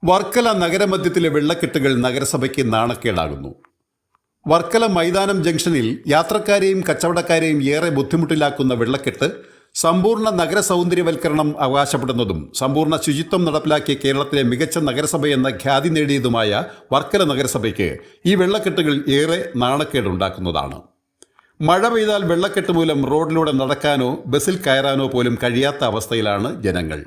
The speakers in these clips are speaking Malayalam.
വർക്കല നഗരമധ്യത്തിലെ വെള്ളക്കെട്ടുകൾ നഗരസഭയ്ക്ക് നാണക്കേടാകുന്നു. വർക്കല മൈതാനം ജംഗ്ഷനിൽ യാത്രക്കാരെയും കച്ചവടക്കാരെയും ഏറെ ബുദ്ധിമുട്ടിലാക്കുന്ന വെള്ളക്കെട്ട് സമ്പൂർണ്ണ നഗര സൗന്ദര്യവൽക്കരണം അവകാശപ്പെടുന്നതും സമ്പൂർണ്ണ ശുചിത്വം നടപ്പിലാക്കിയ കേരളത്തിലെ മികച്ച നഗരസഭയെന്ന ഖ്യാതി നേടിയതുമായ വർക്കല നഗരസഭയ്ക്ക് ഈ വെള്ളക്കെട്ടുകൾ ഏറെ നാണക്കേടുണ്ടാക്കുന്നതാണ്. മഴ പെയ്താൽ വെള്ളക്കെട്ട് മൂലം റോഡിലൂടെ നടക്കാനോ ബസ്സിൽ കയറാനോ പോലും കഴിയാത്ത അവസ്ഥയിലാണ് ജനങ്ങൾ.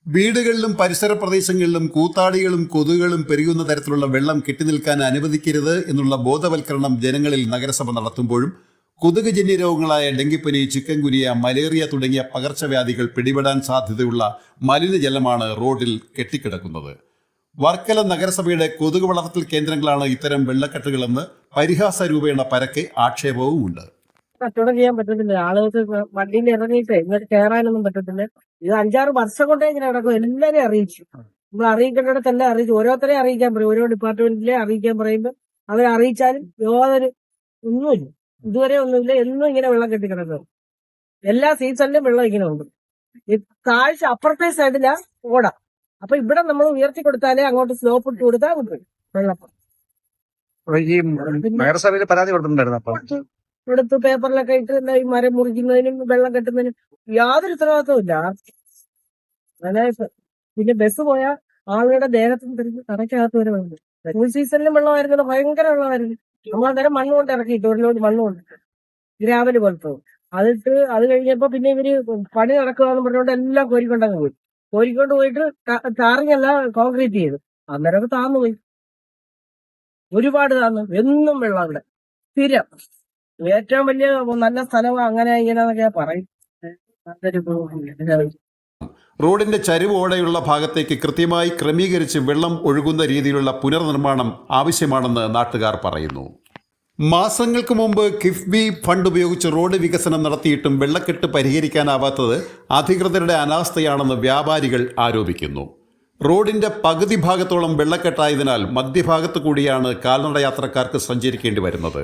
വീടുകളിലും പരിസര പ്രദേശങ്ങളിലും കൂത്താടികളും കൊതുകുകളും പെരുകുന്ന തരത്തിലുള്ള വെള്ളം കെട്ടിനിൽക്കാൻ അനുവദിക്കരുത് എന്നുള്ള ബോധവൽക്കരണം ജനങ്ങളിൽ നഗരസഭ നടത്തുമ്പോഴും കൊതുകുജന്യ രോഗങ്ങളായ ഡെങ്കിപ്പനി, ചിക്കൻ ഗുനിയ, മലേറിയ തുടങ്ങിയ പകർച്ചവ്യാധികൾ പിടിപെടാൻ സാധ്യതയുള്ള മലിനജലമാണ് റോഡിൽ കെട്ടിക്കിടക്കുന്നത്. വർക്കല നഗരസഭയുടെ കൊതുക് വളർത്തൽ കേന്ദ്രങ്ങളാണ് ഇത്തരം വെള്ളക്കെട്ടുകളെന്ന് പരിഹാസ രൂപേണ പരക്കെ ആക്ഷേപവുമുണ്ട്. കച്ചവടം ചെയ്യാൻ പറ്റത്തില്ല. ആളുകൾക്ക് വണ്ടിയിൽ ഇറങ്ങിയിട്ട് ഇങ്ങോട്ട് കയറാനൊന്നും പറ്റത്തില്ല. ഇത് 5-6 വർഷം കൊണ്ടേ ഇങ്ങനെ നടക്കും. എല്ലാവരെയും അറിയിച്ചു. നമ്മൾ അറിയിക്കേണ്ടിടത്തെല്ലാം അറിയിച്ചു. ഓരോരുത്തരെയും അറിയിക്കാൻ പറയും. ഓരോ ഡിപ്പാർട്ട്മെന്റിലെ അറിയിക്കാൻ പറയുമ്പോൾ അവരെ അറിയിച്ചാലും യാതൊരു ഒന്നുമില്ല. ഇതുവരെ ഒന്നുമില്ല. എന്നും ഇങ്ങനെ വെള്ളം കെട്ടിക്കിടക്കും. എല്ലാ സീസണിലും വെള്ളം ഇങ്ങനെ ഉണ്ട്. ഈ താഴ്ച അപ്പുറത്തെ സൈഡിലാ ഓട. അപ്പൊ ഇവിടെ നമ്മൾ ഉയർത്തി കൊടുത്താലേ അങ്ങോട്ട് സ്ലോപ്പ് ഇട്ട് കൊടുത്താൽ കിട്ടും വെള്ളം. ഈ നഗരസഭയിൽ പരാതി കൊടുത്തിട്ടുണ്ടായിരുന്നു. അപ്പൊ ഇവിടുത്തെ പേപ്പറിലൊക്കെ ഇട്ട് ഈ മരം മുറിക്കുന്നതിനും വെള്ളം കെട്ടുന്നതിനും യാതൊരു ഉത്തരവാദിത്വവും ഇല്ല. അതായത് പിന്നെ ബസ് പോയാൽ ആളുകളുടെ ദേഹത്തും തിരിഞ്ഞ് കടയ്ക്കകത്ത് വരെ വെള്ളം. ഫുൾ സീസണിലും വെള്ളമായിരുന്നത് ഭയങ്കര വെള്ളമായിരുന്നു. നമ്മൾ അന്നേരം മണ്ണ് കൊണ്ട് ഇറക്കിയിട്ട് ഒരു ലോഡ് മണ്ണ് കൊണ്ട് ഗ്രാവല് പോലത്തെ അതിട്ട് അത് കഴിഞ്ഞപ്പോ പിന്നെ ഇവര് പണി നടക്കുകയെന്ന് പറഞ്ഞുകൊണ്ട് എല്ലാം കോരിക്കൊണ്ടങ്ങ് പോയി. കോരിക്കൊണ്ട് പോയിട്ട് ടാറിങ്ങല്ല കോൺക്രീറ്റ് ചെയ്തു. അന്നേരമൊക്കെ താന്നു പോയി. ഒരുപാട് താന്നു. എന്നും വെള്ളം അവിടെ സ്ഥിരം. ഏറ്റവും വലിയ നല്ല സ്ഥലമാണ്. അങ്ങനെ ഇങ്ങനെന്നൊക്കെയാ പറയും. റോഡിന്റെ ചരിവോടെയുള്ള ഭാഗത്തേക്ക് കൃത്യമായി ക്രമീകരിച്ച് വെള്ളം ഒഴുകുന്ന രീതിയിലുള്ള പുനർനിർമ്മാണം ആവശ്യമാണെന്ന് നാട്ടുകാർ പറയുന്നു. മാസങ്ങൾക്ക് മുമ്പ് കിഫ്ബി ഫണ്ട് ഉപയോഗിച്ച് റോഡ് വികസനം നടത്തിയിട്ടും വെള്ളക്കെട്ട് പരിഹരിക്കാനാവാത്തത് അധികൃതരുടെ അനാസ്ഥയാണെന്ന് വ്യാപാരികൾ ആരോപിക്കുന്നു. റോഡിന്റെ പകുതി ഭാഗത്തോളം വെള്ളക്കെട്ടായതിനാൽ മധ്യഭാഗത്തു കൂടിയാണ് കാൽനട യാത്രക്കാർക്ക് സഞ്ചരിക്കേണ്ടി വരുന്നത്.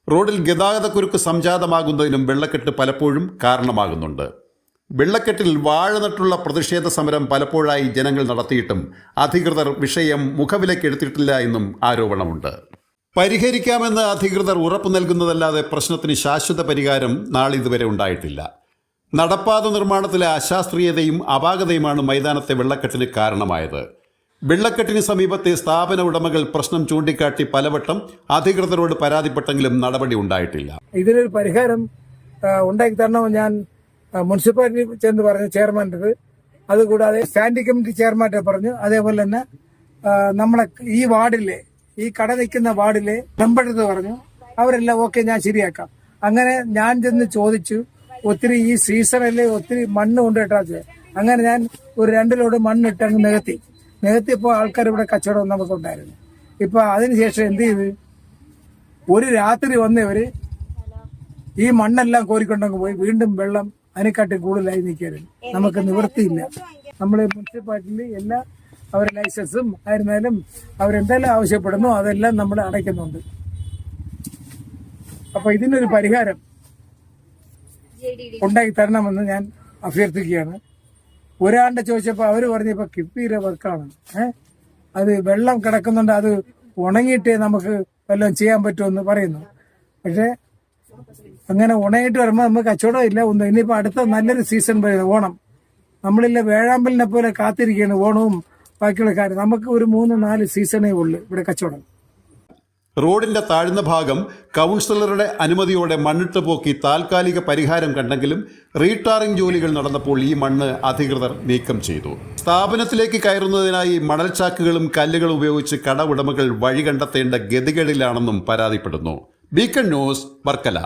റോഡിൽ ഗതാഗതക്കുരുക്ക് സംജാതമാകുന്നതിനും വെള്ളക്കെട്ട് പലപ്പോഴും കാരണമാകുന്നുണ്ട്. വെള്ളക്കെട്ടിൽ വാഴ നട്ടുള്ള പ്രതിഷേധ സമരം പലപ്പോഴായി ജനങ്ങൾ നടത്തിയിട്ടും അധികൃതർ വിഷയം മുഖവിലക്കെടുത്തിട്ടില്ല എന്നും ആരോപണമുണ്ട്. പരിഹരിക്കാമെന്ന് അധികൃതർ ഉറപ്പു നൽകുന്നതല്ലാതെ പ്രശ്നത്തിന് ശാശ്വത പരിഹാരം നാളിതുവരെ ഉണ്ടായിട്ടില്ല. നടപ്പാത നിർമ്മാണത്തിലെ അശാസ്ത്രീയതയും അപാകതയുമാണ് മൈതാനത്തെ വെള്ളക്കെട്ടിന് കാരണമായത്. വെള്ളക്കെട്ടിന് സമീപത്തെ സ്ഥാപന ഉടമകൾ പ്രശ്നം ചൂണ്ടിക്കാട്ടി പലവട്ടം അധികൃതരോട് പരാതിപ്പെട്ടെങ്കിലും നടപടി ഉണ്ടായിട്ടില്ല. ഇതിനൊരു പരിഹാരം ഉണ്ടാക്കി തരണമെന്ന് ഞാൻ മുനിസിപ്പാലിറ്റി ചെന്ന് പറഞ്ഞു ചെയർമാൻ്റെ. അതുകൂടാതെ സ്റ്റാൻഡിംഗ് കമ്മിറ്റി ചെയർമാൻ്റെ പറഞ്ഞു. അതേപോലെ തന്നെ നമ്മളെ ഈ വാർഡിലെ ഈ കട നിൽക്കുന്ന വാർഡിലെ മെമ്പറെടുത്ത് പറഞ്ഞു. അവരെല്ലാം ഓക്കെ, ഞാൻ ശരിയാക്കാം. അങ്ങനെ ഞാൻ ചെന്ന് ചോദിച്ചു. ഒത്തിരി ഈ സീസണിൽ ഒത്തിരി മണ്ണ് കൊണ്ടിട്ടാ. അങ്ങനെ ഞാൻ ഒരു 2 ലോഡ് മണ്ണിട്ട് അങ്ങ് നികത്തിയപ്പോൾ ആൾക്കാർ ഇവിടെ കച്ചവടം നമുക്കുണ്ടായിരുന്നു. ഇപ്പൊ അതിനുശേഷം എന്ത് ചെയ്ത് ഒരു രാത്രി വന്നവര് ഈ മണ്ണെല്ലാം കോരിക്കൊണ്ടങ്ങ് പോയി. വീണ്ടും വെള്ളം അതിനെക്കാട്ടി കൂടുതലായി നിൽക്കരുത്. നമുക്ക് നിവൃത്തിയില്ല. നമ്മളെ മുനിസിപ്പാലിറ്റിയിൽ എല്ലാ അവരുടെ ലൈസൻസും ആയിരുന്നാലും അവരെന്തെല്ലാം ആവശ്യപ്പെടുന്നു അതെല്ലാം നമ്മൾ അടയ്ക്കുന്നുണ്ട്. അപ്പൊ ഇതിനൊരു പരിഹാരം ഉണ്ടാക്കി തരണമെന്ന് ഞാൻ അഭ്യർത്ഥിക്കുകയാണ്. ഒരാണ്ട് ചോദിച്ചപ്പോൾ അവർ പറഞ്ഞപ്പോ കിഫ്ബിയിലെ വർക്കാണ്. അത് വെള്ളം കിടക്കുന്നുണ്ട്, അത് ഉണങ്ങിയിട്ടേ നമുക്ക് വല്ലതും ചെയ്യാൻ പറ്റുമെന്ന് പറയുന്നു. പക്ഷെ അങ്ങനെ ഉണങ്ങിയിട്ട് വരുമ്പോൾ നമുക്ക് കച്ചവടം ഇല്ല ഒന്നും. ഇനിയിപ്പോ അടുത്ത നല്ലൊരു സീസൺ വരുന്നത് ഓണം. നമ്മളില്ല വേഴാമ്പലിനെ പോലെ കാത്തിരിക്കുകയാണ് ഓണവും ബാക്കിയുള്ള കാര്യം. നമുക്ക് ഒരു 3-4 സീസണേ ഉള്ളു ഇവിടെ കച്ചവടം. റോഡിന്റെ താഴ്ന്ന ഭാഗം കൗൺസിലറുടെ അനുമതിയോടെ മണ്ണിട്ട് പോക്കി താൽക്കാലിക പരിഹാരം കണ്ടെങ്കിലും റീടാറിംഗ് ജോലികൾ നടന്നപ്പോൾ ഈ മണ്ണ് അധികൃതർ നീക്കം ചെയ്തു. സ്ഥാപനത്തിലേക്ക് കയറുന്നതിനായി മണൽച്ചാക്കുകളും കല്ലുകളും ഉപയോഗിച്ച് കട ഉടമകൾ വഴി കണ്ടെത്തേണ്ട ഗതികേടിലാണെന്നും പരാതിപ്പെടുന്നു. Beacon News, Varkala.